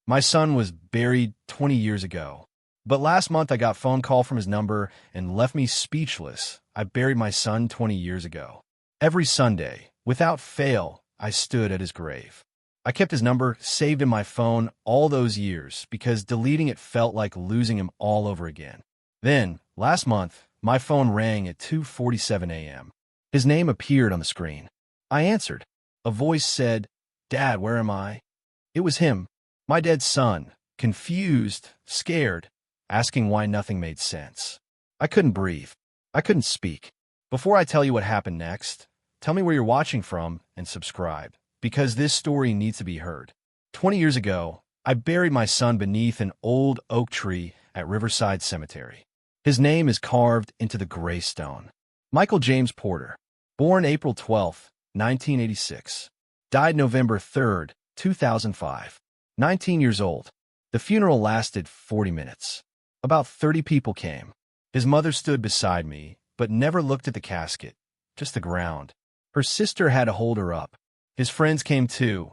My son was buried 20 years ago. But last month I got a phone call from his number and left me speechless. I buried my son 20 years ago. Every Sunday, without fail, I stood at his grave. I kept his number saved in my phone all those years because deleting it felt like losing him all over again. Then, last month, my phone rang at 2:47 a.m. His name appeared on the screen. I answered. A voice said, "Dad, where am I?" It was him, my dead son, confused, scared, asking why nothing made sense. I couldn't breathe. I couldn't speak. Before I tell you what happened next, tell me where you're watching from and subscribe, because this story needs to be heard. 20 years ago, I buried my son beneath an old oak tree at Riverside Cemetery. His name is carved into the gray stone. Michael James Porter, born April 12, 1986, died November 3, 2005, 19 years old. The funeral lasted 40 minutes. About 30 people came. His mother stood beside me, but never looked at the casket, just the ground. Her sister had to hold her up. His friends came too,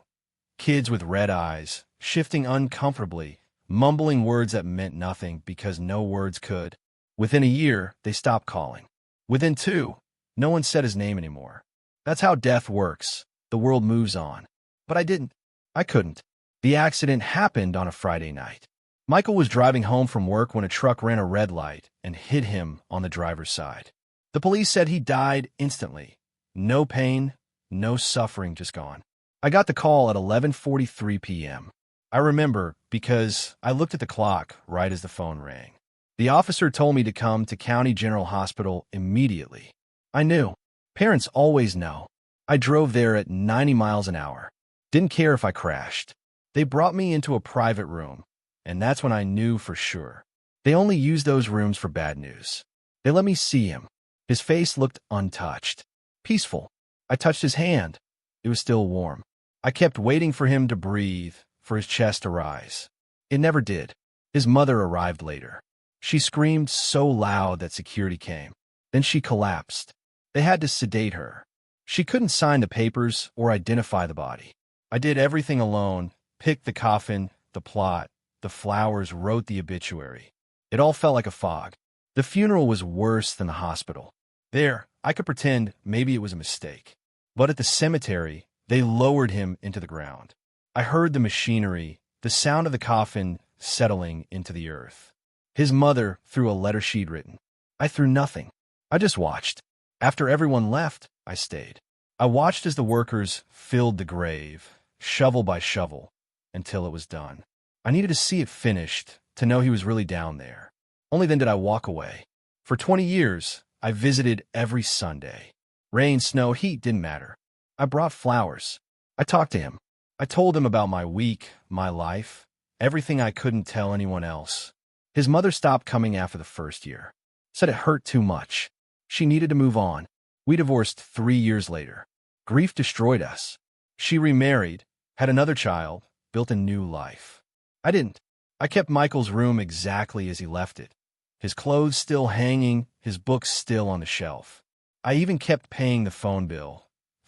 kids with red eyes, shifting uncomfortably, mumbling words that meant nothing because no words could. Within a year, they stopped calling. Within 2, no one said his name anymore. That's how death works. The world moves on. But I didn't. I couldn't. The accident happened on a Friday night. Michael was driving home from work when a truck ran a red light and hit him on the driver's side. The police said he died instantly. No pain, no suffering, just gone. I got the call at 11:43 p.m. I remember because I looked at the clock right as the phone rang. The officer told me to come to County General Hospital immediately. I knew. Parents always know. I drove there at 90 miles an hour. Didn't care if I crashed. They brought me into a private room, and that's when I knew for sure. They only use those rooms for bad news. They let me see him. His face looked untouched, peaceful. I touched his hand. It was still warm. I kept waiting for him to breathe, for his chest to rise. It never did. His mother arrived later. She screamed so loud that security came. Then she collapsed. They had to sedate her. She couldn't sign the papers or identify the body. I did everything alone, picked the coffin, the plot, the flowers, wrote the obituary. It all felt like a fog. The funeral was worse than the hospital. There, I could pretend maybe it was a mistake. But at the cemetery, they lowered him into the ground. I heard the machinery, the sound of the coffin settling into the earth. His mother threw a letter she'd written. I threw nothing. I just watched. After everyone left, I stayed. I watched as the workers filled the grave, shovel by shovel, until it was done. I needed to see it finished, to know he was really down there. Only then did I walk away. For 20 years, I visited every Sunday. Rain, snow, heat didn't matter. I brought flowers. I talked to him. I told him about my week, my life, everything I couldn't tell anyone else. His mother stopped coming after the first year. Said it hurt too much. She needed to move on. We divorced 3 years later. Grief destroyed us. She remarried, had another child, built a new life. I didn't. I kept Michael's room exactly as he left it. His clothes still hanging, his books still on the shelf. I even kept paying the phone bill,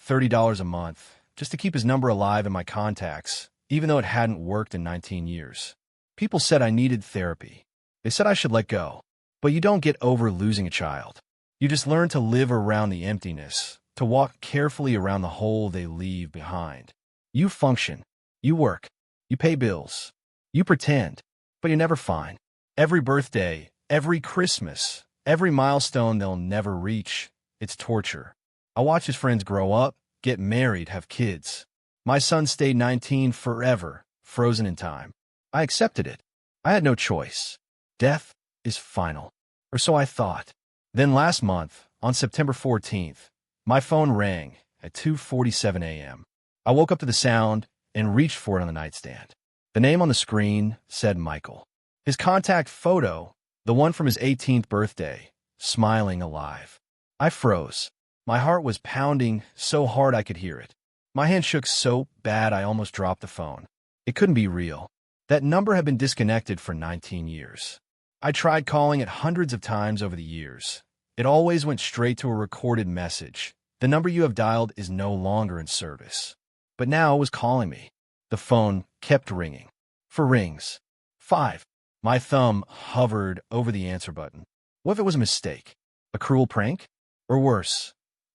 $30 a month, just to keep his number alive in my contacts, even though it hadn't worked in 19 years. People said I needed therapy. They said I should let go. But you don't get over losing a child. You just learn to live around the emptiness, to walk carefully around the hole they leave behind. You function. You work. You pay bills. You pretend, but you're never fine. Every birthday, every Christmas, every milestone they'll never reach, it's torture. I watch his friends grow up, get married, have kids. My son stayed 19 forever, frozen in time. I accepted it. I had no choice. Death is final. Or so I thought. Then last month, on September 14th, my phone rang at 2:47 a.m. I woke up to the sound and reached for it on the nightstand. The name on the screen said Michael. His contact photo, the one from his 18th birthday, smiling alive. I froze. My heart was pounding so hard I could hear it. My hand shook so bad I almost dropped the phone. It couldn't be real. That number had been disconnected for 19 years. I tried calling it hundreds of times over the years. It always went straight to a recorded message. The number you have dialed is no longer in service. But now it was calling me. The phone kept ringing. for rings. 5. My thumb hovered over the answer button. What if it was a mistake? A cruel prank? Or worse,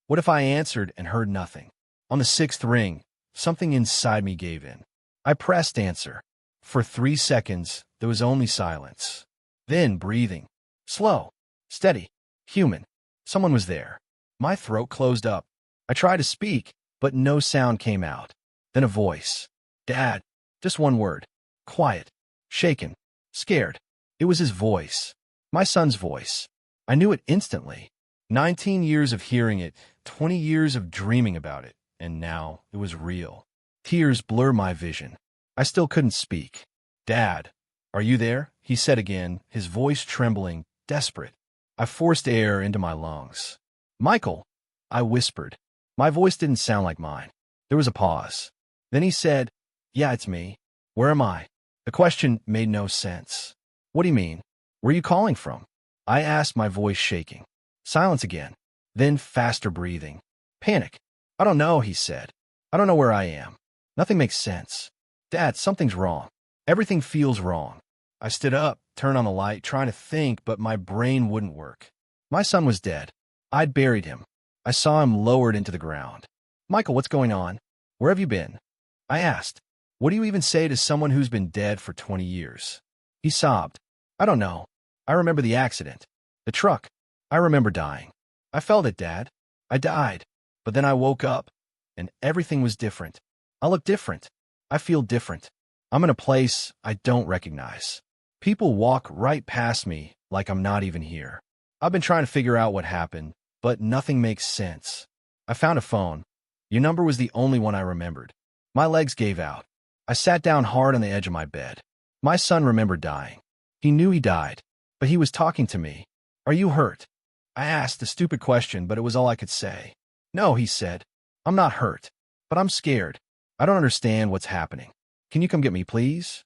what if I answered and heard nothing? On the 6th ring, something inside me gave in. I pressed answer. For 3 seconds, there was only silence. Then breathing. Slow, steady, human. Someone was there. My throat closed up. I tried to speak, but no sound came out. Then a voice. Dad. Just one word. Quiet. Shaken. Scared. It was his voice. My son's voice. I knew it instantly. 19 years of hearing it, 20 years of dreaming about it, and now it was real. Tears blur my vision. I still couldn't speak. Dad, are you there? He said again, his voice trembling, desperate. I forced air into my lungs. Michael, I whispered. My voice didn't sound like mine. There was a pause. Then he said, Yeah, it's me. Where am I? The question made no sense. What do you mean? Where are you calling from? I asked, my voice shaking. Silence again. Then faster breathing. Panic. I don't know, he said. I don't know where I am. Nothing makes sense. Dad, something's wrong. Everything feels wrong. I stood up, turned on the light, trying to think, but my brain wouldn't work. My son was dead. I'd buried him. I saw him lowered into the ground. Michael, what's going on? Where have you been? I asked. What do you even say to someone who's been dead for 20 years? He sobbed. I don't know. I remember the accident. The truck. I remember dying. I felt it, Dad. I died. But then I woke up, and everything was different. I look different. I feel different. I'm in a place I don't recognize. People walk right past me like I'm not even here. I've been trying to figure out what happened, but nothing makes sense. I found a phone. Your number was the only one I remembered. My legs gave out. I sat down hard on the edge of my bed. My son remembered dying. He knew he died, but he was talking to me. Are you hurt? I asked a stupid question, but it was all I could say. No, he said. I'm not hurt, but I'm scared. I don't understand what's happening. Can you come get me, please?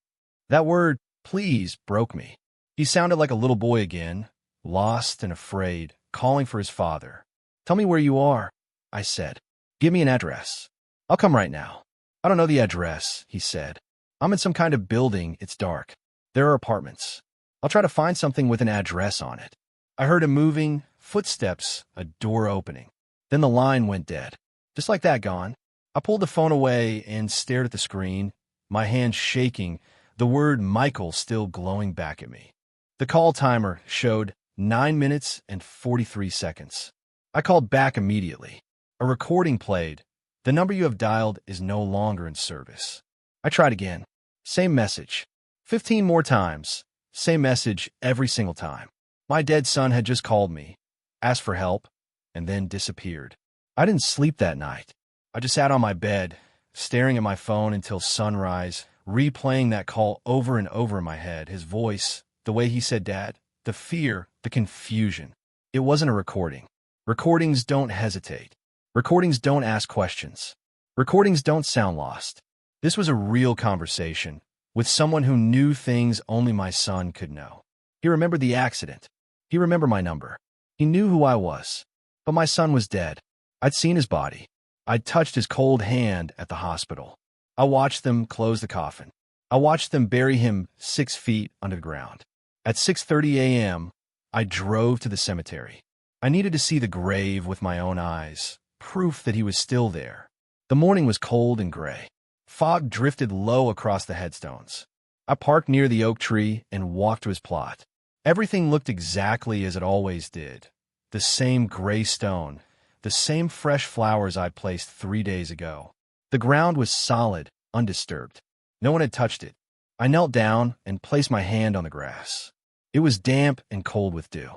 That word, please, broke me. He sounded like a little boy again, lost and afraid, calling for his father. Tell me where you are, I said. Give me an address. I'll come right now. I don't know the address, he said. I'm in some kind of building, it's dark. There are apartments. I'll try to find something with an address on it. I heard him moving, footsteps, a door opening. Then the line went dead. Just like that, gone. I pulled the phone away and stared at the screen, my hands shaking, the word Michael still glowing back at me. The call timer showed 9 minutes and 43 seconds. I called back immediately. A recording played. The number you have dialed is no longer in service. I tried again. Same message. 15 more times. Same message every single time. My dead son had just called me, asked for help, and then disappeared. I didn't sleep that night. I just sat on my bed, staring at my phone until sunrise, replaying that call over and over in my head, his voice, the way he said Dad, the fear, the confusion. It wasn't a recording. Recordings don't hesitate. Recordings don't ask questions. Recordings don't sound lost. This was a real conversation with someone who knew things only my son could know. He remembered the accident. He remembered my number. He knew who I was. But my son was dead. I'd seen his body. I'd touched his cold hand at the hospital. I watched them close the coffin. I watched them bury him 6 feet under the ground. At 6:30 a.m., I drove to the cemetery. I needed to see the grave with my own eyes, proof that he was still there. The morning was cold and gray. Fog drifted low across the headstones. I parked near the oak tree and walked to his plot. Everything looked exactly as it always did. The same gray stone, the same fresh flowers I'd placed 3 days ago. The ground was solid, undisturbed. No one had touched it. I knelt down and placed my hand on the grass. It was damp and cold with dew.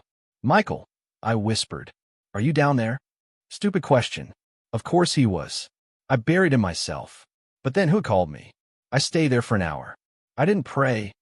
Michael, I whispered, are you down there? Stupid question. Of course he was. I buried him myself. But then who called me? I stayed there for an hour. I didn't pray.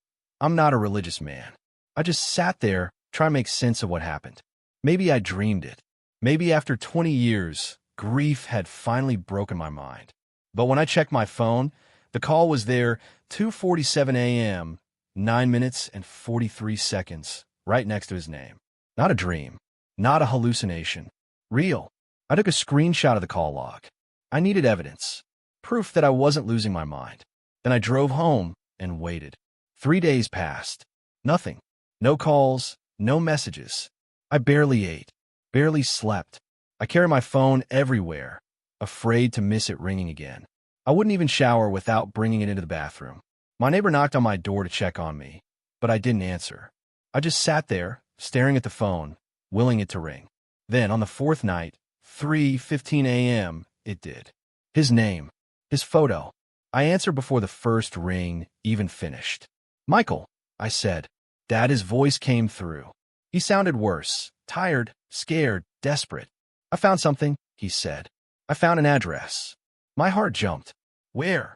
I'm not a religious man. I just sat there trying to make sense of what happened. Maybe I dreamed it. Maybe after 20 years, grief had finally broken my mind. But when I checked my phone, the call was there, 2:47 a.m., 9 minutes and 43 seconds, right next to his name. Not a dream. Not a hallucination. Real. I took a screenshot of the call log. I needed evidence. Proof that I wasn't losing my mind. Then I drove home and waited. 3 days passed. Nothing. No calls, no messages. I barely ate, barely slept. I carry my phone everywhere, afraid to miss it ringing again. I wouldn't even shower without bringing it into the bathroom. My neighbor knocked on my door to check on me, but I didn't answer. I just sat there, staring at the phone, willing it to ring. Then, on the fourth night, 3:15 a.m., it did. His name, his photo. I answered before the first ring even finished. "Michael," I said. Dad, his voice came through. He sounded worse, tired, scared, desperate. "I found something," he said. "I found an address." My heart jumped. "Where?"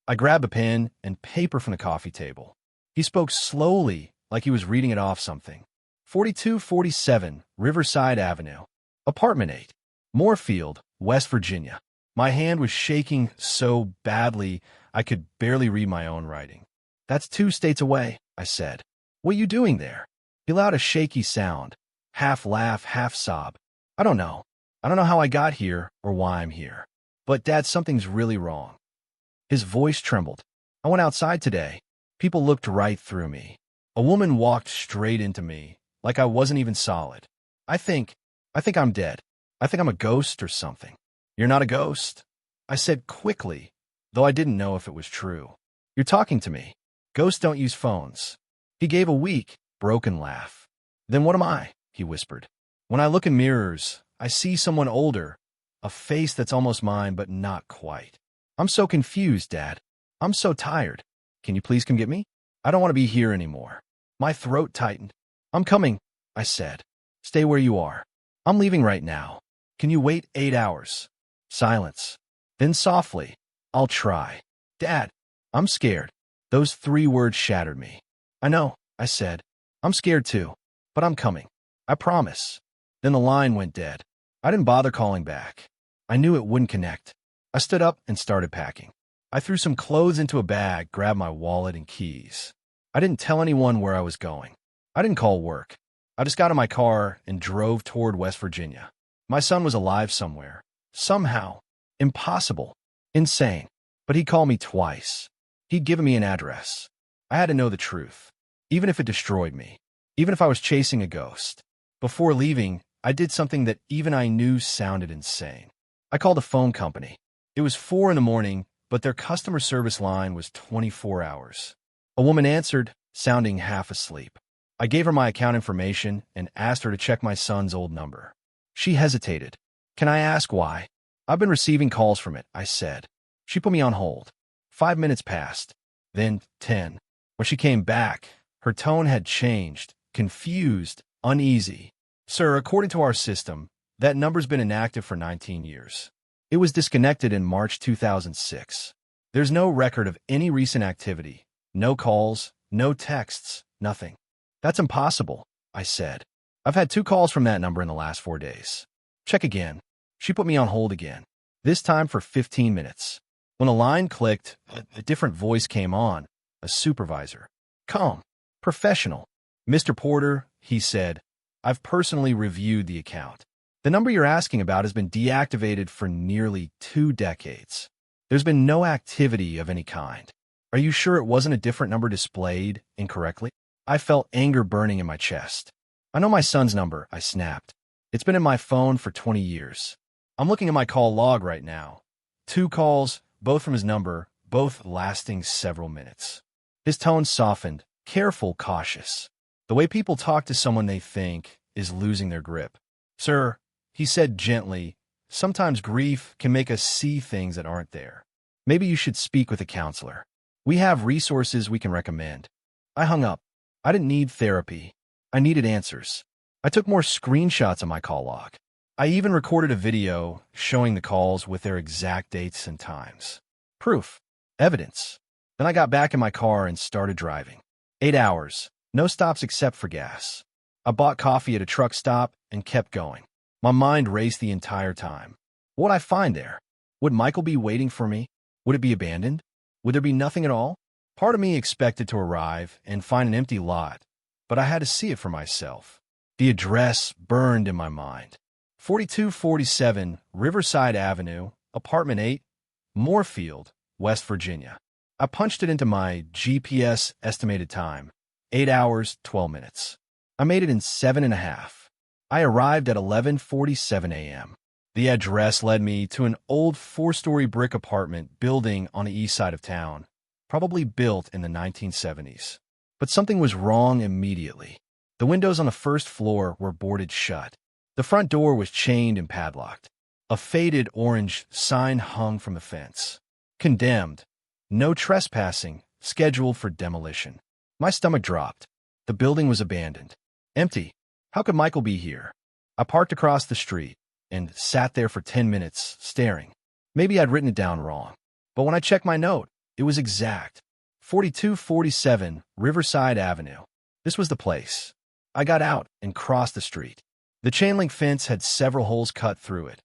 I grabbed a pen and paper from the coffee table. He spoke slowly, like he was reading it off something. 4247 Riverside Avenue, Apartment 8, Moorfield, West Virginia. My hand was shaking so badly I could barely read my own writing. "That's 2 states away," I said. "What are you doing there?" He let out a shaky sound, half laugh, half sob. "I don't know. I don't know how I got here or why I'm here. But, Dad, something's really wrong." His voice trembled. "I went outside today. People looked right through me. A woman walked straight into me, like I wasn't even solid. I think I'm dead. I think I'm a ghost or something." "You're not a ghost," I said quickly, though I didn't know if it was true. "You're talking to me. Ghosts don't use phones." He gave a weak, broken laugh. "Then what am I?" he whispered. "When I look in mirrors, I see someone older, a face that's almost mine but not quite. I'm so confused, Dad. I'm so tired. Can you please come get me? I don't want to be here anymore." My throat tightened. "I'm coming," I said. "Stay where you are. I'm leaving right now. Can you wait 8 hours?" Silence. Then softly, "I'll try." "Dad, I'm scared." Those 3 words shattered me. "I know," I said. "I'm scared too. But I'm coming. I promise." Then the line went dead. I didn't bother calling back. I knew it wouldn't connect. I stood up and started packing. I threw some clothes into a bag, grabbed my wallet and keys. I didn't tell anyone where I was going. I didn't call work. I just got in my car and drove toward West Virginia. My son was alive somewhere. Somehow. Impossible. Insane. But he'd called me twice. He'd given me an address. I had to know the truth. Even if it destroyed me. Even if I was chasing a ghost. Before leaving, I did something that even I knew sounded insane. I called a phone company. It was 4 in the morning, but their customer service line was 24 hours. A woman answered, sounding half asleep. I gave her my account information and asked her to check my son's old number. She hesitated. "Can I ask why?" "I've been receiving calls from it," I said. She put me on hold. 5 minutes passed. Then 10. When she came back, her tone had changed, confused, uneasy. "Sir, according to our system, that number's been inactive for 19 years. It was disconnected in March 2006. There's no record of any recent activity. No calls, no texts, nothing." "That's impossible," I said. "I've had 2 calls from that number in the last 4 days." "Check again." She put me on hold again, this time for 15 minutes. When a line clicked, a different voice came on, a supervisor. Calm, professional. "Mr. Porter," he said, "I've personally reviewed the account. The number you're asking about has been deactivated for nearly 2 decades. There's been no activity of any kind. Are you sure it wasn't a different number displayed incorrectly?" I felt anger burning in my chest. "I know my son's number," I snapped. "It's been in my phone for 20 years. I'm looking at my call log right now. 2 calls, both from his number, both lasting several minutes." His tone softened, careful, cautious. The way people talk to someone they think is losing their grip. "Sir," he said gently, "sometimes grief can make us see things that aren't there. Maybe you should speak with a counselor. We have resources we can recommend." I hung up. I didn't need therapy. I needed answers. I took more screenshots of my call log. I even recorded a video showing the calls with their exact dates and times. Proof. Evidence. Then I got back in my car and started driving. 8 hours. No stops except for gas. I bought coffee at a truck stop and kept going. My mind raced the entire time. What would I find there? Would Michael be waiting for me? Would it be abandoned? Would there be nothing at all? Part of me expected to arrive and find an empty lot, but I had to see it for myself. The address burned in my mind. 4247 Riverside Avenue, Apartment 8, Moorfield, West Virginia. I punched it into my GPS estimated time, 8 hours, 12 minutes. I made it in 7.5. I arrived at 11:47 a.m. The address led me to an old 4-story brick apartment building on the east side of town, probably built in the 1970s. But something was wrong immediately. The windows on the first floor were boarded shut. The front door was chained and padlocked. A faded orange sign hung from the fence. Condemned. No trespassing. Scheduled for demolition. My stomach dropped. The building was abandoned. Empty. How could Michael be here? I parked across the street and sat there for 10 minutes, staring. Maybe I'd written it down wrong. But when I checked my note, it was exact. 4247 Riverside Avenue. This was the place. I got out and crossed the street. The chain-link fence had several holes cut through it.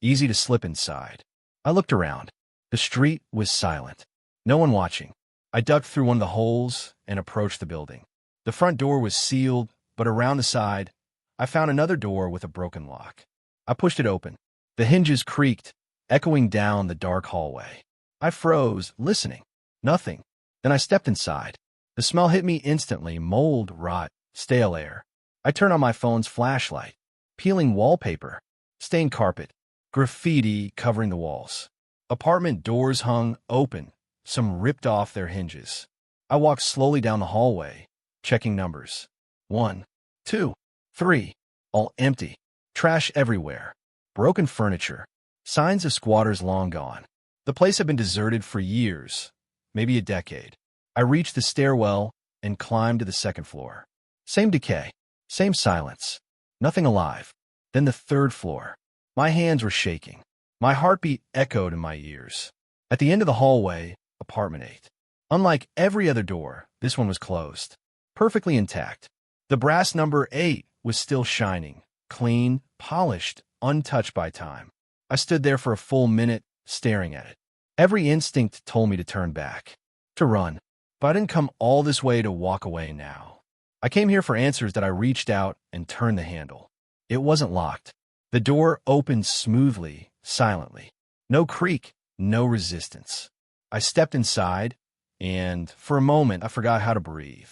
Easy to slip inside. I looked around. The street was silent. No one watching. I ducked through one of the holes and approached the building. The front door was sealed, but around the side, I found another door with a broken lock. I pushed it open. The hinges creaked, echoing down the dark hallway. I froze, listening. Nothing. Then I stepped inside. The smell hit me instantly, mold, rot, stale air. I turned on my phone's flashlight. Peeling wallpaper. Stained carpet. Graffiti covering the walls. Apartment doors hung open, some ripped off their hinges. I walked slowly down the hallway, checking numbers. 1, 2, 3. All empty. Trash everywhere. Broken furniture. Signs of squatters long gone. The place had been deserted for years, maybe a decade. I reached the stairwell and climbed to the second floor. Same decay. Same silence. Nothing alive. Then the third floor. My hands were shaking. My heartbeat echoed in my ears. At the end of the hallway, apartment 8. Unlike every other door, this one was closed. Perfectly intact. The brass number 8 was still shining, clean, polished, untouched by time. I stood there for a full minute, staring at it. Every instinct told me to turn back, to run. But I didn't come all this way to walk away now. I came here for answers that I reached out and turned the handle. It wasn't locked. The door opened smoothly, silently. No creak, no resistance. I stepped inside, and for a moment I forgot how to breathe.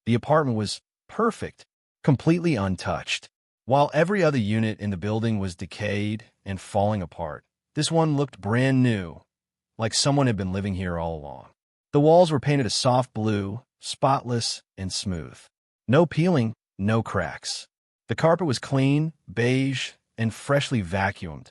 The apartment was perfect, completely untouched. While every other unit in the building was decayed and falling apart, this one looked brand new, like someone had been living here all along. The walls were painted a soft blue, spotless and smooth. No peeling, no cracks. The carpet was clean, beige, and freshly vacuumed.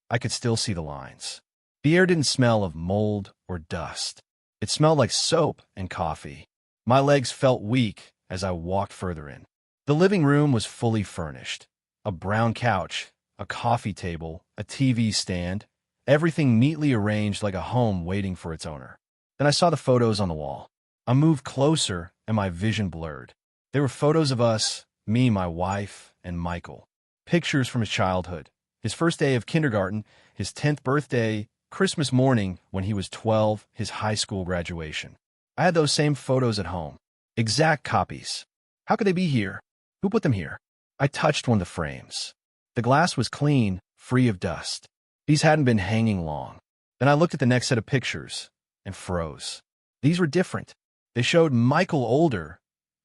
I could still see the lines. The air didn't smell of mold or dust. It smelled like soap and coffee. My legs felt weak as I walked further in. The living room was fully furnished. A brown couch, a coffee table, a TV stand, everything neatly arranged like a home waiting for its owner. Then I saw the photos on the wall. I moved closer and my vision blurred. There were photos of us, me, my wife, and Michael. Pictures from his childhood, his first day of kindergarten, his 10th birthday, Christmas morning when he was 12, his high school graduation. I had those same photos at home. Exact copies. How could they be here? Who put them here? I touched one of the frames. The glass was clean, free of dust. These hadn't been hanging long. Then I looked at the next set of pictures and froze. These were different. They showed Michael older,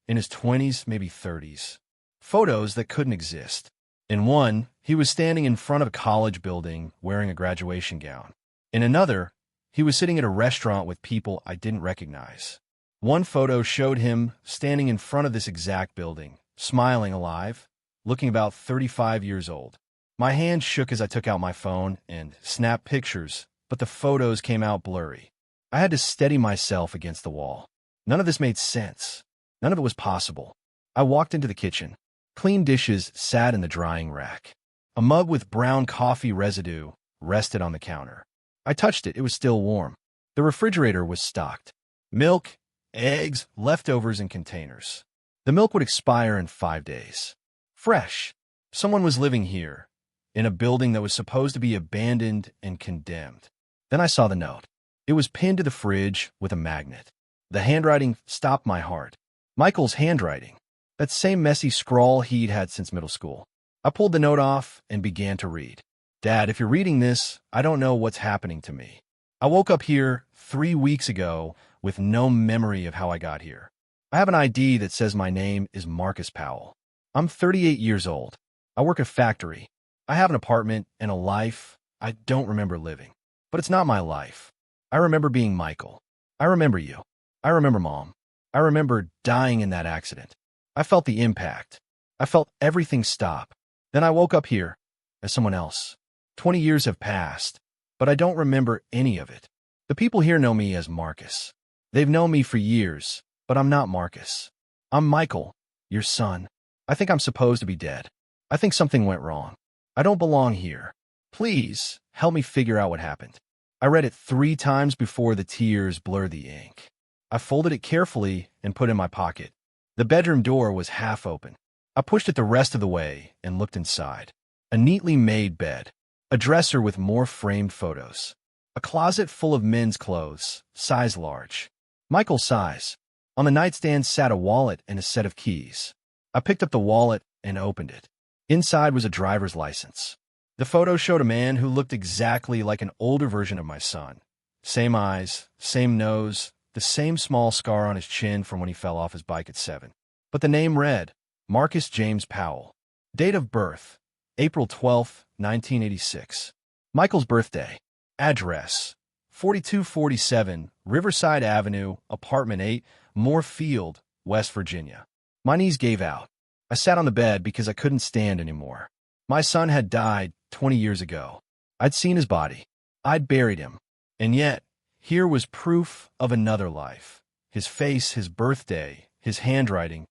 in his 20s, maybe 30s. Photos that couldn't exist. In one, he was standing in front of a college building wearing a graduation gown. In another, he was sitting at a restaurant with people I didn't recognize. One photo showed him standing in front of this exact building, smiling, alive, looking about 35 years old. My hand shook as I took out my phone and snapped pictures, but the photos came out blurry. I had to steady myself against the wall. None of this made sense. None of it was possible. I walked into the kitchen. Clean dishes sat in the drying rack. A mug with brown coffee residue rested on the counter. I touched it. It was still warm. The refrigerator was stocked. Milk, eggs, leftovers in containers. The milk would expire in 5 days. Fresh. Someone was living here, in a building that was supposed to be abandoned and condemned. Then I saw the note. It was pinned to the fridge with a magnet. The handwriting stopped my heart. Michael's handwriting. That same messy scrawl he'd had since middle school. I pulled the note off and began to read. Dad, if you're reading this, I don't know what's happening to me. I woke up here 3 weeks ago, with no memory of how I got here. I have an ID that says my name is Marcus Powell. I'm 38 years old. I work at a factory. I have an apartment and a life I don't remember living. But it's not my life. I remember being Michael. I remember you. I remember Mom. I remember dying in that accident. I felt the impact. I felt everything stop. Then I woke up here as someone else. 20 years have passed, but I don't remember any of it. The people here know me as Marcus. They've known me for years, but I'm not Marcus. I'm Michael, your son. I think I'm supposed to be dead. I think something went wrong. I don't belong here. Please, help me figure out what happened. I read it 3 times before the tears blurred the ink. I folded it carefully and put it in my pocket. The bedroom door was half open. I pushed it the rest of the way and looked inside. A neatly made bed. A dresser with more framed photos. A closet full of men's clothes, size large. Michael's size. On the nightstand sat a wallet and a set of keys. I picked up the wallet and opened it. Inside was a driver's license. The photo showed a man who looked exactly like an older version of my son. Same eyes, same nose, the same small scar on his chin from when he fell off his bike at 7. But the name read, Marcus James Powell. Date of birth, April 12, 1986. Michael's birthday. Address, 4247 Riverside Avenue, Apartment 8, Moorfield, West Virginia. My knees gave out. I sat on the bed because I couldn't stand anymore. My son had died 20 years ago. I'd seen his body. I'd buried him. And yet, here was proof of another life. His face, his birthday, his handwriting,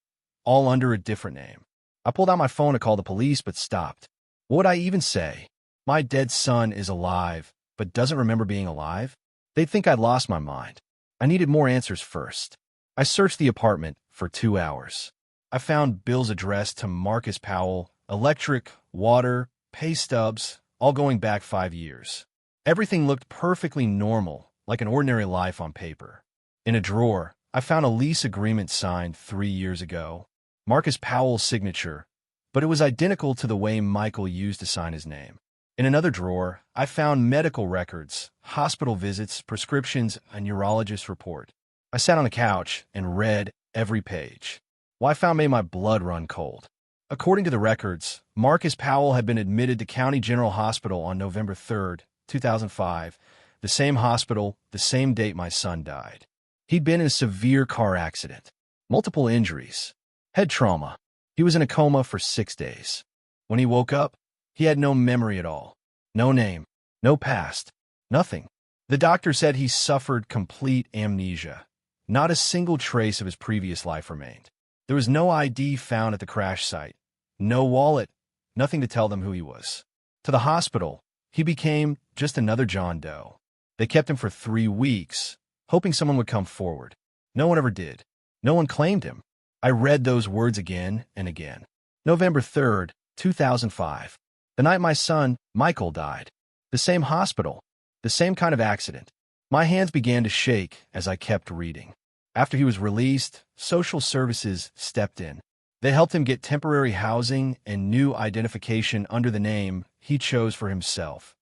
all under a different name. I pulled out my phone to call the police, but stopped. What would I even say? My dead son is alive, but doesn't remember being alive? They'd think I'd lost my mind. I needed more answers first. I searched the apartment for 2 hours. I found bills addressed to Marcus Powell, electric, water, pay stubs, all going back 5 years. Everything looked perfectly normal, like an ordinary life on paper. In a drawer, I found a lease agreement signed 3 years ago. Marcus Powell's signature, but it was identical to the way Michael used to sign his name. In another drawer, I found medical records, hospital visits, prescriptions, a neurologist's report. I sat on the couch and read every page. What I found made my blood run cold. According to the records, Marcus Powell had been admitted to County General Hospital on November 3, 2005, the same hospital, the same date my son died. He'd been in a severe car accident, multiple injuries, head trauma. He was in a coma for 6 days. When he woke up, he had no memory at all. No name, no past, nothing. The doctor said he suffered complete amnesia. Not a single trace of his previous life remained. There was no ID found at the crash site, no wallet, nothing to tell them who he was. To the hospital, he became just another John Doe. They kept him for 3 weeks, hoping someone would come forward. No one ever did. No one claimed him. I read those words again and again. November 3, 2005. The night my son, Michael, died. The same hospital. The same kind of accident. My hands began to shake as I kept reading. After he was released, social services stepped in. They helped him get temporary housing and new identification under the name he chose for himself,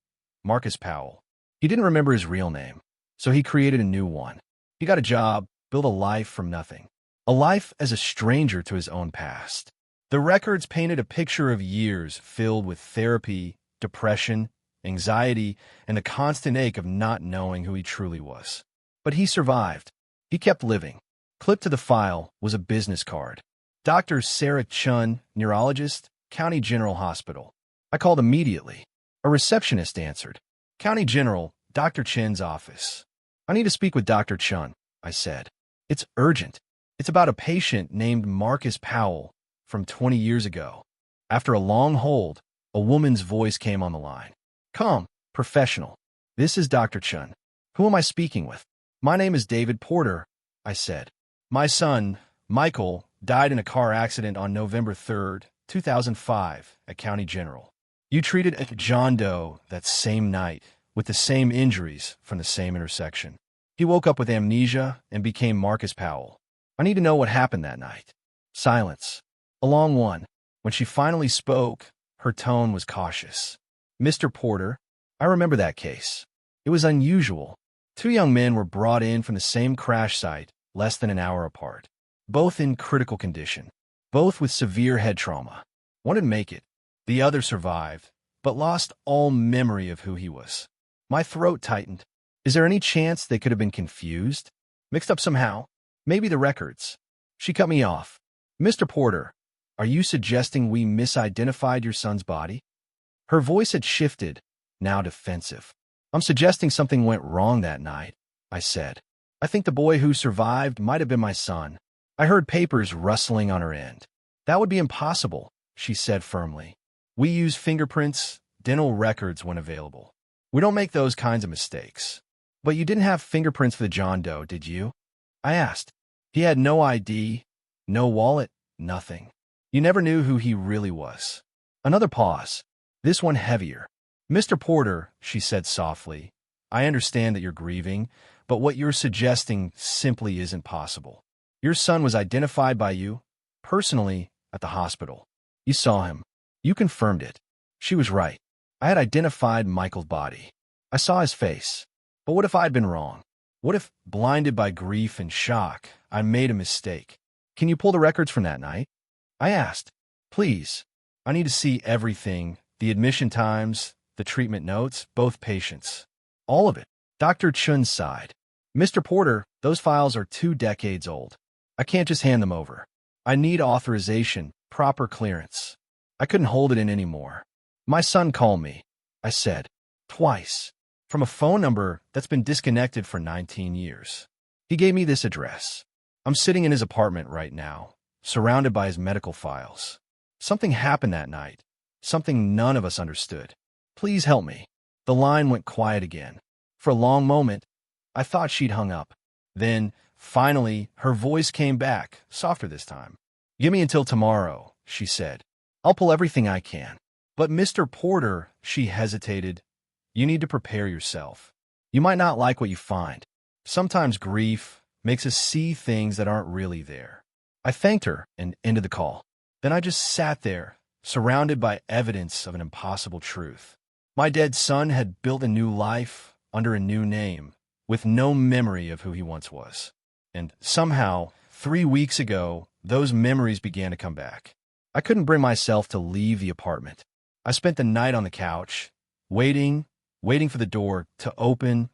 Marcus Powell. He didn't remember his real name, so he created a new one. He got a job, built a life from nothing. A life as a stranger to his own past. The records painted a picture of years filled with therapy, depression, anxiety, and the constant ache of not knowing who he truly was. But he survived. He kept living. Clipped to the file was a business card. Dr. Sarah Chun, neurologist, County General Hospital. I called immediately. A receptionist answered. County General, Dr. Chen's office. I need to speak with Dr. Chun, I said. It's urgent. It's about a patient named Marcus Powell from 20 years ago. After a long hold, a woman's voice came on the line. Come, professional. This is Dr. Chun. Who am I speaking with? My name is David Porter, I said. My son, Michael, died in a car accident on November 3, 2005, at County General. You treated a John Doe that same night with the same injuries from the same intersection. He woke up with amnesia and became Marcus Powell. I need to know what happened that night. Silence. A long one. When she finally spoke, her tone was cautious. Mr. Porter, I remember that case. It was unusual. Two young men were brought in from the same crash site less than an hour apart, both in critical condition, both with severe head trauma. One didn't make it. The other survived, but lost all memory of who he was. My throat tightened. Is there any chance they could have been confused? Mixed up somehow? Maybe the records. She cut me off. Mr. Porter, are you suggesting we misidentified your son's body? Her voice had shifted, now defensive. I'm suggesting something went wrong that night, I said. I think the boy who survived might have been my son. I heard papers rustling on her end. That would be impossible, she said firmly. We use fingerprints, dental records when available. We don't make those kinds of mistakes. But you didn't have fingerprints for the John Doe, did you? I asked. He had no ID, no wallet, nothing. You never knew who he really was. Another pause. This one heavier. Mr. Porter, she said softly, I understand that you're grieving, but what you're suggesting simply isn't possible. Your son was identified by you, personally, at the hospital. You saw him. You confirmed it. She was right. I had identified Michael's body. I saw his face. But what if I'd been wrong? What if, blinded by grief and shock, I made a mistake? Can you pull the records from that night? I asked. Please. I need to see everything, the admission times, the treatment notes, both patients. All of it. Dr. Chun sighed. Mr. Porter, those files are 2 decades old. I can't just hand them over. I need authorization, proper clearance. I couldn't hold it in anymore. My son called me, I said. Twice. From a phone number that's been disconnected for 19 years. He gave me this address. I'm sitting in his apartment right now, surrounded by his medical files. Something happened that night. Something none of us understood. Please help me. The line went quiet again. For a long moment, I thought she'd hung up. Then, finally, her voice came back, softer this time. Give me until tomorrow, she said. I'll pull everything I can. But Mr. Porter, she hesitated. You need to prepare yourself. You might not like what you find. Sometimes grief makes us see things that aren't really there. I thanked her and ended the call. Then I just sat there, surrounded by evidence of an impossible truth. My dead son had built a new life under a new name, with no memory of who he once was. And somehow, 3 weeks ago, those memories began to come back. I couldn't bring myself to leave the apartment. I spent the night on the couch, waiting for the door to open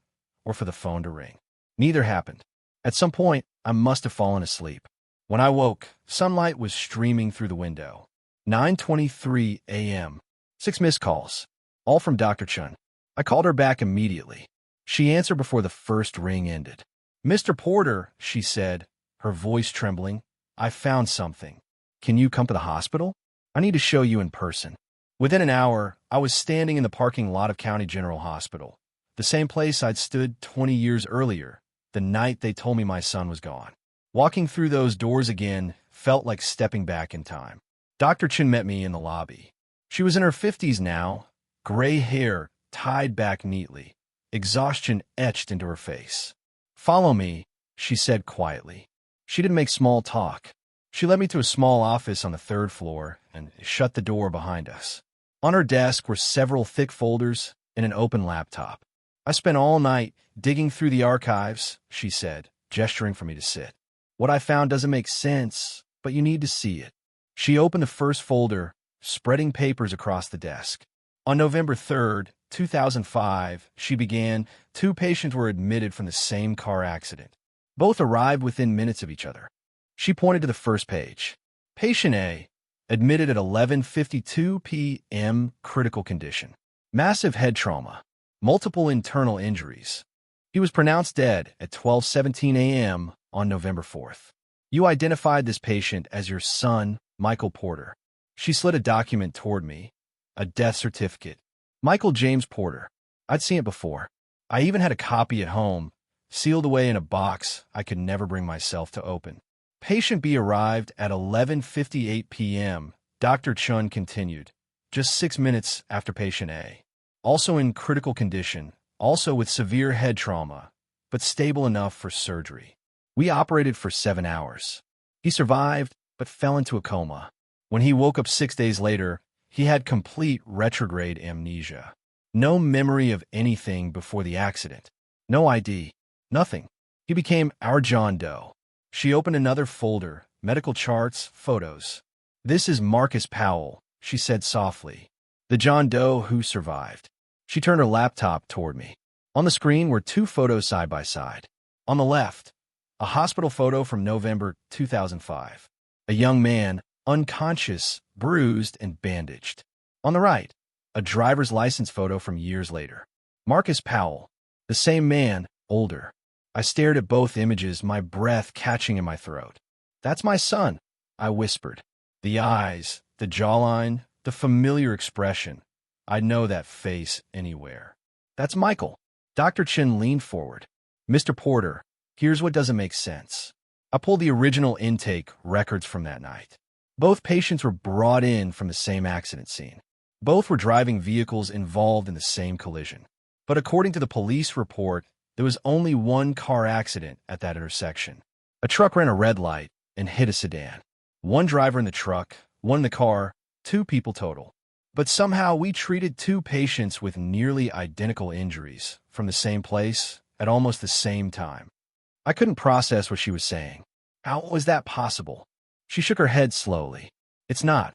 or for the phone to ring. Neither happened. At some point, I must have fallen asleep. When I woke, sunlight was streaming through the window. 9:23 a.m. 6 missed calls, all from Dr. Chun. I called her back immediately. She answered before the first ring ended. Mr. Porter, she said, her voice trembling, I found something. Can you come to the hospital? I need to show you in person. Within an hour, I was standing in the parking lot of County General Hospital, the same place I'd stood 20 years earlier, the night they told me my son was gone. Walking through those doors again felt like stepping back in time. Dr. Chin met me in the lobby. She was in her 50s now, gray hair tied back neatly, exhaustion etched into her face. Follow me, she said quietly. She didn't make small talk. She led me to a small office on the 3rd floor and shut the door behind us. On her desk were several thick folders and an open laptop. I spent all night digging through the archives, she said, gesturing for me to sit. What I found doesn't make sense, but you need to see it. She opened the first folder, spreading papers across the desk. On November 3rd, 2005, she began, 2 patients were admitted from the same car accident. Both arrived within minutes of each other. She pointed to the first page. Patient A, admitted at 11:52 p.m., critical condition. Massive head trauma. Multiple internal injuries. He was pronounced dead at 12:17 a.m. on November 4th. You identified this patient as your son, Michael Porter. She slid a document toward me. A death certificate. Michael James Porter. I'd seen it before. I even had a copy at home, sealed away in a box I could never bring myself to open. Patient B arrived at 11:58 p.m., Dr. Chun continued, just 6 minutes after patient A. Also in critical condition, also with severe head trauma, but stable enough for surgery. We operated for 7 hours. He survived, but fell into a coma. When he woke up 6 days later, he had complete retrograde amnesia. No memory of anything before the accident. No ID. Nothing. He became our John Doe. She opened another folder, medical charts, photos. This is Marcus Powell, she said softly. The John Doe who survived. She turned her laptop toward me. On the screen were two photos side by side. On the left, a hospital photo from November 2005. A young man, unconscious, bruised, and bandaged. On the right, a driver's license photo from years later. Marcus Powell, the same man, older. I stared at both images, my breath catching in my throat. That's my son, I whispered. The eyes, the jawline, the familiar expression. I'd know that face anywhere. That's Michael. Dr. Chin leaned forward. Mr. Porter, here's what doesn't make sense. I pulled the original intake records from that night. Both patients were brought in from the same accident scene. Both were driving vehicles involved in the same collision. But according to the police report, there was only one car accident at that intersection. A truck ran a red light and hit a sedan. One driver in the truck, one in the car, two people total. But somehow we treated two patients with nearly identical injuries from the same place at almost the same time. I couldn't process what she was saying. How was that possible? She shook her head slowly. It's not,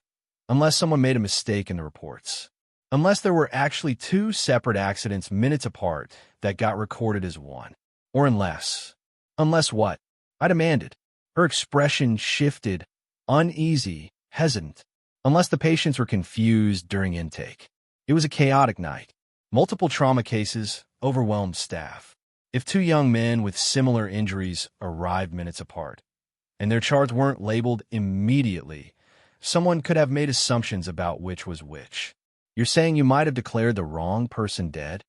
unless someone made a mistake in the reports. Unless there were actually two separate accidents minutes apart that got recorded as one. Or unless. Unless what? I demanded. Her expression shifted, uneasy, hesitant. Unless the patients were confused during intake. It was a chaotic night. Multiple trauma cases, overwhelmed staff. If two young men with similar injuries arrived minutes apart, and their charts weren't labeled immediately, someone could have made assumptions about which was which. You're saying you might have declared the wrong person dead?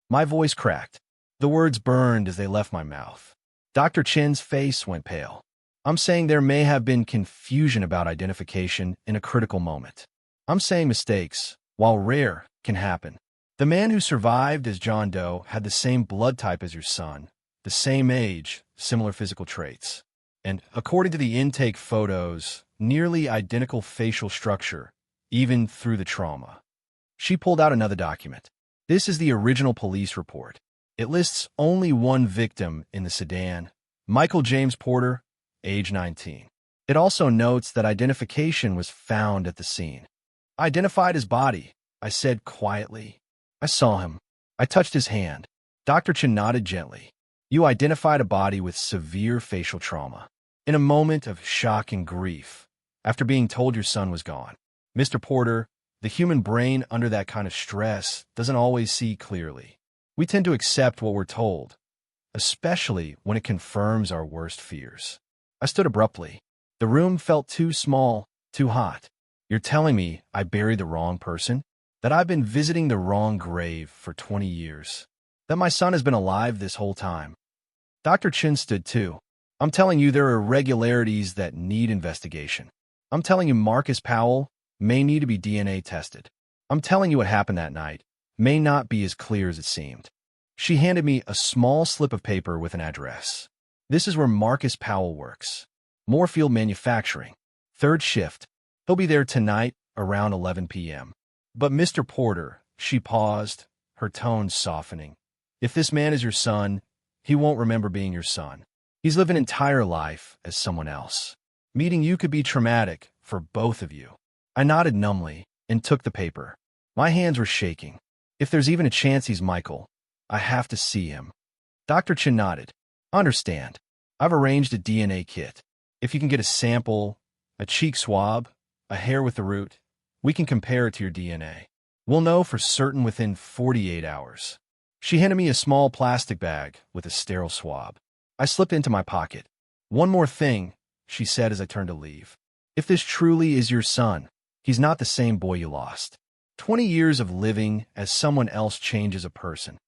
My voice cracked. The words burned as they left my mouth. Dr. Chin's face went pale. I'm saying there may have been confusion about identification in a critical moment. I'm saying mistakes, while rare, can happen. The man who survived as John Doe had the same blood type as your son, the same age, similar physical traits, and, according to the intake photos, nearly identical facial structure, even through the trauma. She pulled out another document. This is the original police report. It lists only one victim in the sedan, Michael James Porter, age 19. It also notes that identification was found at the scene. I identified his body, I said quietly. I saw him. I touched his hand. Dr. Chin nodded gently. You identified a body with severe facial trauma. In a moment of shock and grief, after being told your son was gone. Mr. Porter, the human brain under that kind of stress doesn't always see clearly. We tend to accept what we're told, especially when it confirms our worst fears. I stood abruptly. The room felt too small, too hot. You're telling me I buried the wrong person? That I've been visiting the wrong grave for 20 years? That my son has been alive this whole time? Dr. Chin stood too. I'm telling you there are irregularities that need investigation. I'm telling you Marcus Powell may need to be DNA tested. I'm telling you what happened that night may not be as clear as it seemed. She handed me a small slip of paper with an address. This is where Marcus Powell works. Moorfield Manufacturing. Third shift. He'll be there tonight around 11 p.m. But Mr. Porter, she paused, her tone softening. If this man is your son, he won't remember being your son. He's lived an entire life as someone else. Meeting you could be traumatic for both of you. I nodded numbly and took the paper. My hands were shaking. If there's even a chance he's Michael, I have to see him. Dr. Chin nodded. Understand. I've arranged a DNA kit. If you can get a sample, a cheek swab, a hair with the root, we can compare it to your DNA. We'll know for certain within 48 hours. She handed me a small plastic bag with a sterile swab. I slipped into my pocket. One more thing, she said as I turned to leave. If this truly is your son, he's not the same boy you lost. 20 years of living as someone else changes a person.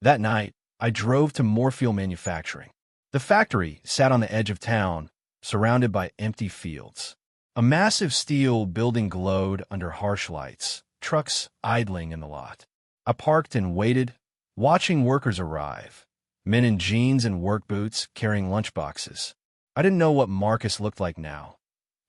That night, I drove to Moorfield Manufacturing. The factory sat on the edge of town, surrounded by empty fields. A massive steel building glowed under harsh lights, trucks idling in the lot. I parked and waited, watching workers arrive, men in jeans and work boots carrying lunchboxes. I didn't know what Marcus looked like now.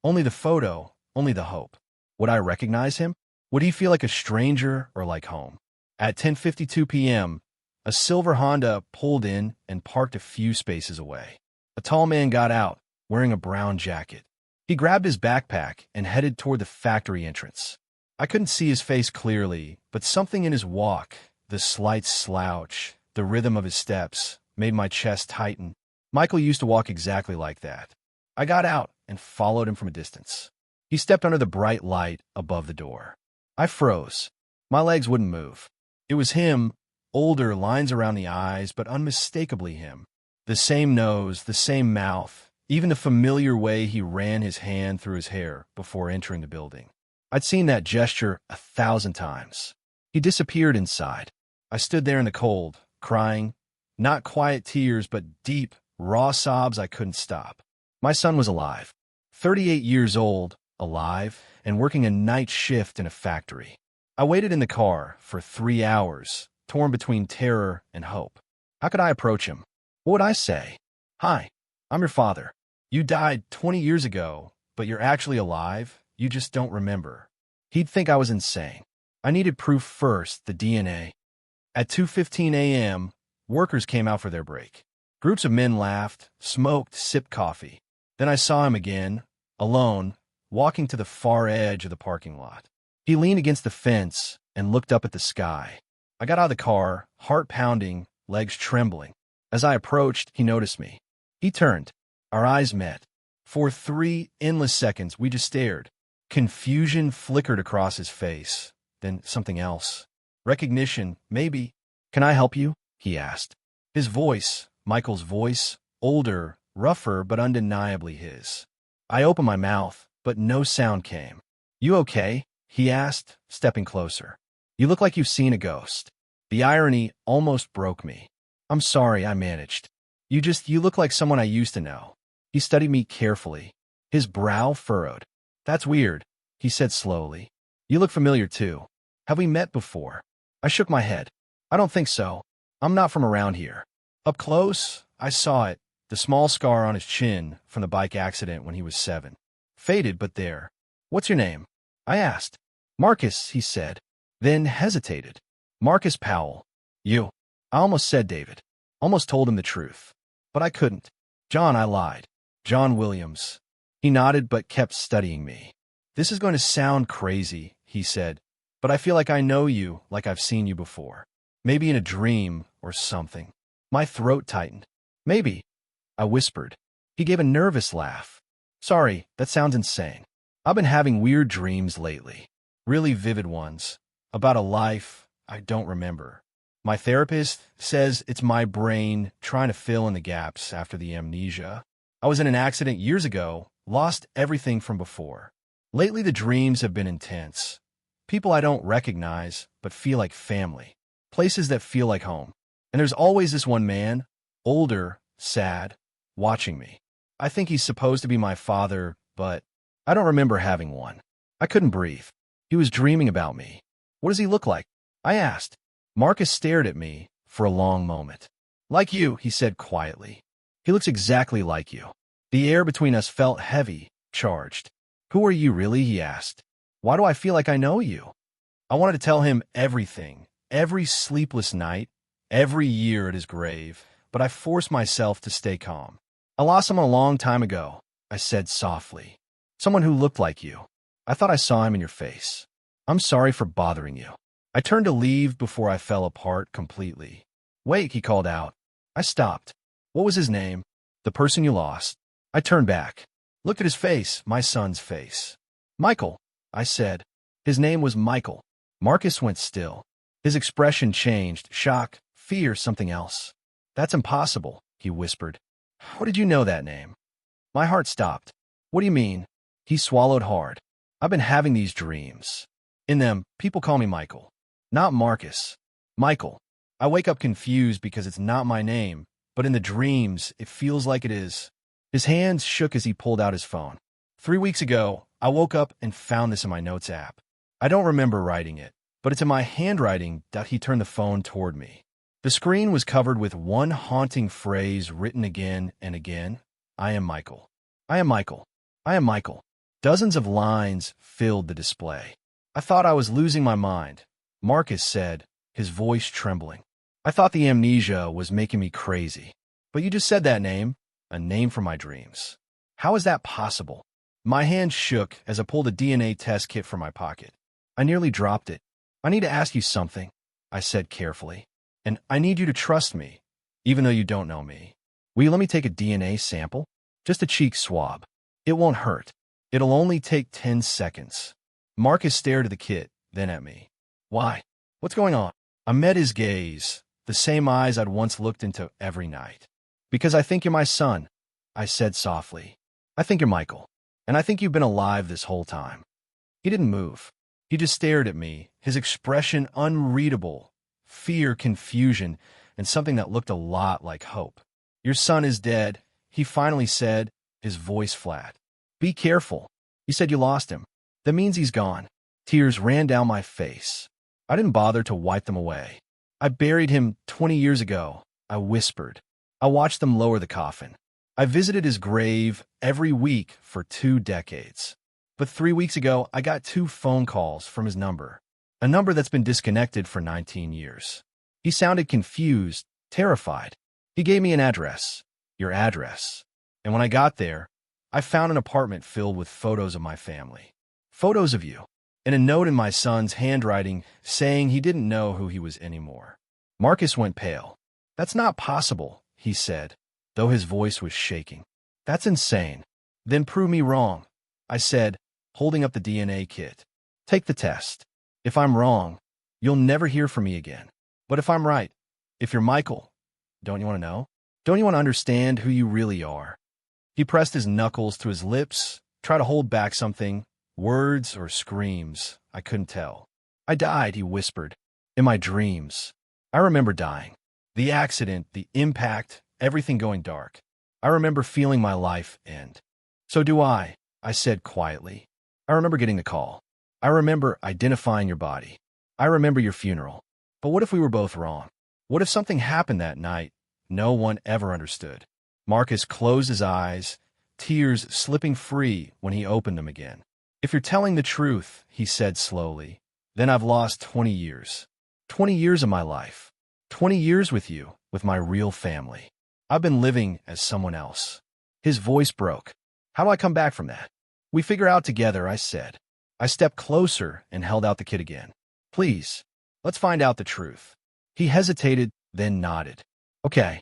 Only the photo, only the hope. Would I recognize him? Would he feel like a stranger or like home? At 10:52 p.m., A silver Honda pulled in and parked a few spaces away. A tall man got out, wearing a brown jacket. He grabbed his backpack and headed toward the factory entrance. I couldn't see his face clearly, but something in his walk, the slight slouch, the rhythm of his steps, made my chest tighten. Michael used to walk exactly like that. I got out and followed him from a distance. He stepped under the bright light above the door. I froze. My legs wouldn't move. It was him, older, lines around the eyes, but unmistakably him. The same nose, the same mouth, even the familiar way he ran his hand through his hair before entering the building. I'd seen that gesture 1,000 times. He disappeared inside. I stood there in the cold, crying, not quiet tears, but deep, raw sobs I couldn't stop. My son was alive, 38 years old, alive, and working a night shift in a factory. I waited in the car for 3 hours, torn between terror and hope. How could I approach him? What would I say? Hi, I'm your father. You died 20 years ago, but you're actually alive. You just don't remember. He'd think I was insane. I needed proof first, the DNA. At 2:15 a.m., workers came out for their break. Groups of men laughed, smoked, sipped coffee. Then I saw him again, alone, walking to the far edge of the parking lot. He leaned against the fence and looked up at the sky. I got out of the car, heart pounding, legs trembling. As I approached, he noticed me. He turned. Our eyes met. For 3 endless seconds, we just stared. Confusion flickered across his face. Then something else. Recognition, maybe. Can I help you? He asked. His voice, Michael's voice, older, rougher, but undeniably his. I opened my mouth, but no sound came. You okay? He asked, stepping closer. You look like you've seen a ghost. The irony almost broke me. I'm sorry, I managed. You look like someone I used to know. He studied me carefully. His brow furrowed. That's weird, he said slowly. You look familiar too. Have we met before? I shook my head. I don't think so. I'm not from around here. Up close, I saw it, the small scar on his chin from the bike accident when he was 7. Faded, but there. What's your name? I asked. Marcus, he said, then hesitated. Marcus Powell. You. I almost said David. Almost told him the truth. But I couldn't. John, I lied. John Williams. He nodded but kept studying me. This is going to sound crazy, he said, but I feel like I know you, like I've seen you before. Maybe in a dream or something. My throat tightened. Maybe, I whispered. He gave a nervous laugh. Sorry, that sounds insane. I've been having weird dreams lately. Really vivid ones. About a life I don't remember. My therapist says it's my brain trying to fill in the gaps after the amnesia. I was in an accident years ago, lost everything from before. Lately the dreams have been intense. People I don't recognize, but feel like family. Places that feel like home. And there's always this one man, older, sad, watching me. I think he's supposed to be my father, but I don't remember having one. I couldn't breathe. He was dreaming about me. What does he look like? I asked. Marcus stared at me for a long moment. Like you, he said quietly. He looks exactly like you. The air between us felt heavy, charged. Who are you really? He asked. Why do I feel like I know you? I wanted to tell him everything, every sleepless night, every year at his grave, but I forced myself to stay calm. I lost someone a long time ago, I said softly. Someone who looked like you. I thought I saw him in your face. I'm sorry for bothering you. I turned to leave before I fell apart completely. Wait, he called out. I stopped. What was his name? The person you lost. I turned back. Looked at his face, my son's face. Michael, I said. His name was Michael. Marcus went still. His expression changed, shock, fear, something else. That's impossible, he whispered. How did you know that name? My heart stopped. What do you mean? He swallowed hard. I've been having these dreams. In them, people call me Michael. Not Marcus. Michael. I wake up confused because it's not my name, but in the dreams, it feels like it is. His hands shook as he pulled out his phone. 3 weeks ago, I woke up and found this in my notes app. I don't remember writing it, but it's in my handwriting that he turned the phone toward me. The screen was covered with one haunting phrase written again and again. I am Michael. I am Michael. I am Michael. Dozens of lines filled the display. I thought I was losing my mind. Marcus said, his voice trembling. I thought the amnesia was making me crazy. But you just said that name, a name from my dreams. How is that possible? My hand shook as I pulled a DNA test kit from my pocket. I nearly dropped it. I need to ask you something, I said carefully. And I need you to trust me, even though you don't know me. Will you let me take a DNA sample? Just a cheek swab. It won't hurt. It'll only take 10 seconds. Marcus stared at the kit, then at me. Why? What's going on? I met his gaze, the same eyes I'd once looked into every night. Because I think you're my son, I said softly. I think you're Michael, and I think you've been alive this whole time. He didn't move. He just stared at me, his expression unreadable, fear, confusion, and something that looked a lot like hope. Your son is dead, he finally said, his voice flat. Be careful. You said you lost him. That means he's gone. Tears ran down my face. I didn't bother to wipe them away. I buried him 20 years ago, I whispered. I watched them lower the coffin. I visited his grave every week for 2 decades. But 3 weeks ago, I got 2 phone calls from his number, a number that's been disconnected for 19 years. He sounded confused, terrified. He gave me an address, your address. And when I got there, I found an apartment filled with photos of my family. Photos of you, and a note in my son's handwriting saying he didn't know who he was anymore. Marcus went pale. That's not possible, he said, though his voice was shaking. That's insane. Then prove me wrong, I said, holding up the DNA kit. Take the test. If I'm wrong, you'll never hear from me again. But if I'm right, if you're Michael, don't you want to know? Don't you want to understand who you really are? He pressed his knuckles to his lips, tried to hold back something, words or screams, I couldn't tell. I died, he whispered, in my dreams. I remember dying. The accident, the impact, everything going dark. I remember feeling my life end. So do I said quietly. I remember getting the call. I remember identifying your body. I remember your funeral. But what if we were both wrong? What if something happened that night no one ever understood? Marcus closed his eyes, tears slipping free when he opened them again. If you're telling the truth, he said slowly, then I've lost 20 years. 20 years of my life. 20 years with you, with my real family. I've been living as someone else. His voice broke. How do I come back from that? We figure out together, I said. I stepped closer and held out the kit again. Please, let's find out the truth. He hesitated, then nodded. Okay.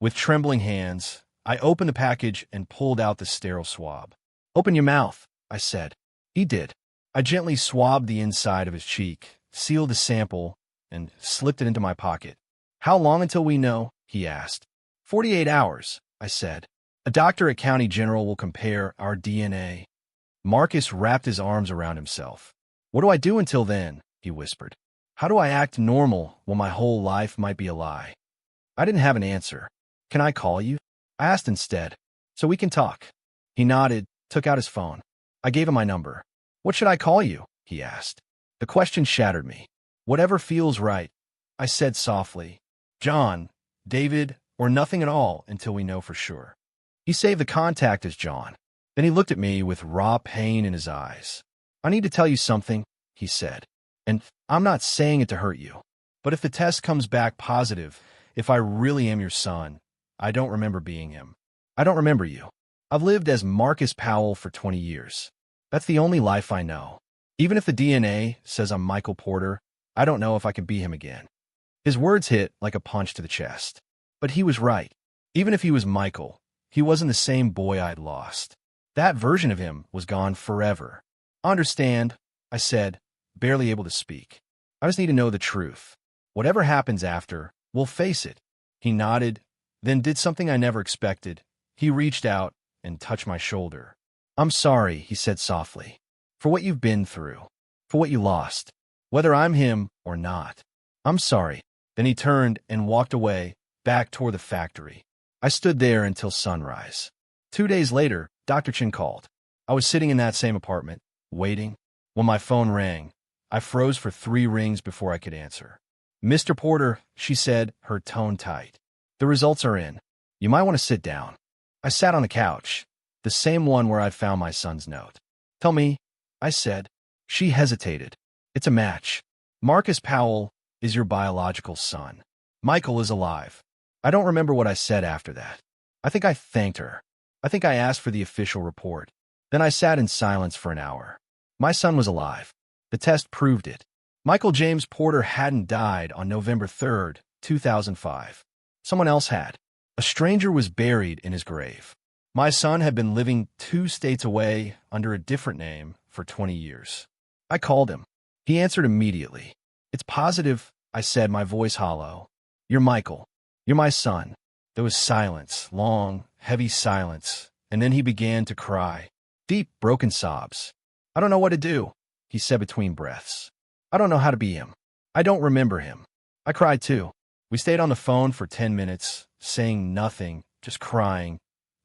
With trembling hands, I opened the package and pulled out the sterile swab. Open your mouth, I said. He did. I gently swabbed the inside of his cheek, sealed the sample, and slipped it into my pocket. How long until we know? He asked. 48 hours, I said. A doctor at County General will compare our DNA. Marcus wrapped his arms around himself. What do I do until then? He whispered. How do I act normal when my whole life might be a lie? I didn't have an answer. Can I call you? I asked instead, so we can talk. He nodded, took out his phone. I gave him my number. What should I call you? He asked. The question shattered me. Whatever feels right, I said softly. John, David, or nothing at all until we know for sure. He saved the contact as John. Then he looked at me with raw pain in his eyes. I need to tell you something, he said. And I'm not saying it to hurt you. But if the test comes back positive, if I really am your son, I don't remember being him. I don't remember you. I've lived as Marcus Powell for 20 years. That's the only life I know. Even if the DNA says I'm Michael Porter, I don't know if I can be him again. His words hit like a punch to the chest. But he was right. Even if he was Michael, he wasn't the same boy I'd lost. That version of him was gone forever. Understand, I said, barely able to speak. I just need to know the truth. Whatever happens after, we'll face it. He nodded, then did something I never expected. He reached out and touched my shoulder. I'm sorry, he said softly, for what you've been through, for what you lost, whether I'm him or not. I'm sorry. Then he turned and walked away, back toward the factory. I stood there until sunrise. 2 days later, Dr. Chin called. I was sitting in that same apartment, waiting. When my phone rang, I froze for 3 rings before I could answer. Mr. Porter, she said, her tone tight. The results are in. You might want to sit down. I sat on the couch, the same one where I'd found my son's note. Tell me, I said. She hesitated. It's a match. Marcus Powell is your biological son. Michael is alive. I don't remember what I said after that. I think I thanked her. I think I asked for the official report. Then I sat in silence for an hour. My son was alive. The test proved it. Michael James Porter hadn't died on November 3rd, 2005. Someone else had. A stranger was buried in his grave. My son had been living 2 states away under a different name for 20 years. I called him. He answered immediately. "It's positive," I said, my voice hollow. "You're Michael. You're my son." There was silence, long, heavy silence, and then he began to cry. Deep, broken sobs. "I don't know what to do," he said between breaths. "I don't know how to be him. I don't remember him." I cried too. We stayed on the phone for 10 minutes, saying nothing, just crying,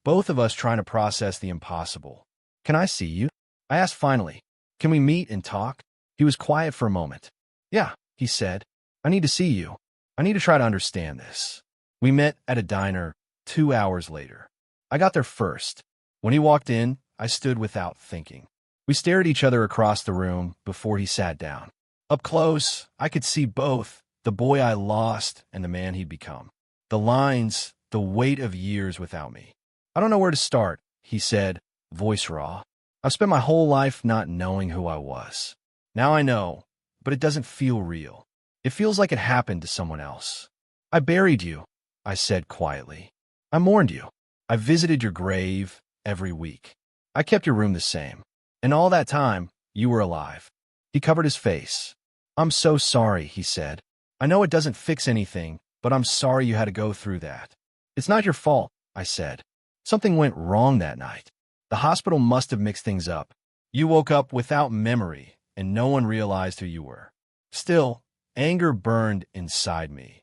both of us trying to process the impossible. "Can I see you?" I asked finally. "Can we meet and talk?" He was quiet for a moment. "Yeah," he said. "I need to see you. I need to try to understand this." We met at a diner 2 hours later. I got there first. When he walked in, I stood without thinking. We stared at each other across the room before he sat down. Up close, I could see both, the boy I lost and the man he'd become. The lines, the weight of years without me. "I don't know where to start," he said, voice raw. "I've spent my whole life not knowing who I was. Now I know, but it doesn't feel real. It feels like it happened to someone else. I buried you," I said quietly. "I mourned you. I visited your grave every week. I kept your room the same. And all that time, you were alive." He covered his face. "I'm so sorry," he said. "I know it doesn't fix anything, but I'm sorry you had to go through that." "It's not your fault," I said. "Something went wrong that night. The hospital must have mixed things up. You woke up without memory, and no one realized who you were." Still, anger burned inside me.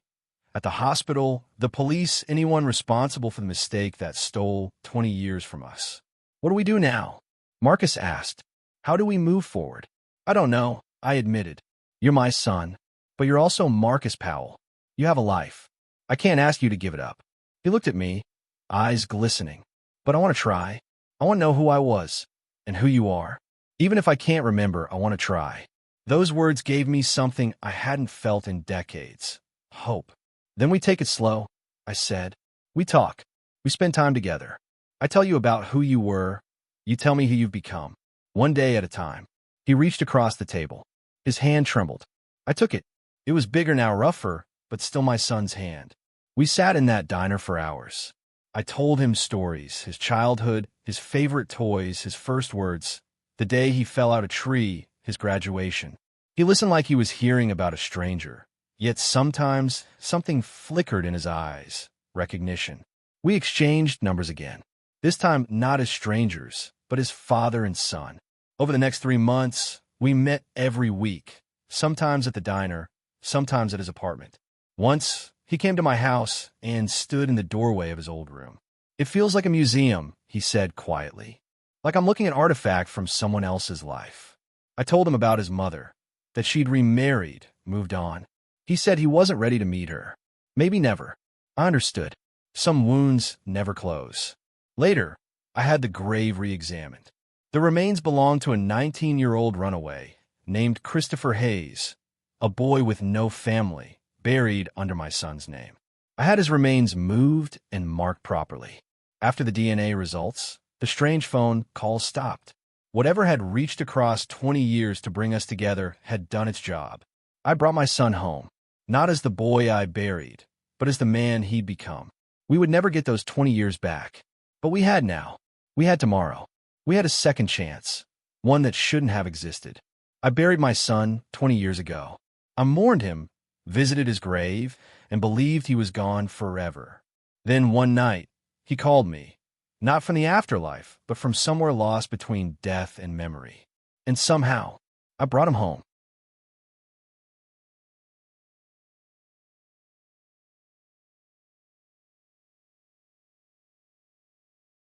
At the hospital, the police, anyone responsible for the mistake that stole 20 years from us. "What do we do now?" Marcus asked. "How do we move forward?" "I don't know," I admitted. "You're my son, but you're also Marcus Powell. You have a life. I can't ask you to give it up." He looked at me, eyes glistening. "But I want to try. I want to know who I was and who you are. Even if I can't remember, I want to try." Those words gave me something I hadn't felt in decades. Hope. "Then we take it slow," I said. "We talk. We spend time together. I tell you about who you were. You tell me who you've become. One day at a time." He reached across the table. His hand trembled. I took it. It was bigger now, rougher, but still my son's hand. We sat in that diner for hours. I told him stories, his childhood, his favorite toys, his first words, the day he fell out a tree, his graduation. He listened like he was hearing about a stranger. Yet sometimes something flickered in his eyes, recognition. We exchanged numbers again. This time not as strangers, but as father and son. Over the next 3 months, we met every week, sometimes at the diner, sometimes at his apartment. Once, he came to my house and stood in the doorway of his old room. "It feels like a museum," he said quietly. "Like I'm looking at an artifact from someone else's life." I told him about his mother, that she'd remarried, moved on. He said he wasn't ready to meet her. Maybe never. I understood. Some wounds never close. Later, I had the grave re-examined. The remains belonged to a 19-year-old runaway named Christopher Hayes, a boy with no family, buried under my son's name. I had his remains moved and marked properly. After the DNA results, the strange phone call stopped. Whatever had reached across 20 years to bring us together had done its job. I brought my son home, not as the boy I buried, but as the man he'd become. We would never get those 20 years back. But we had now. We had tomorrow. We had a second chance, one that shouldn't have existed. I buried my son 20 years ago. I mourned him, visited his grave, and believed he was gone forever. Then one night, he called me, not from the afterlife, but from somewhere lost between death and memory. And somehow, I brought him home.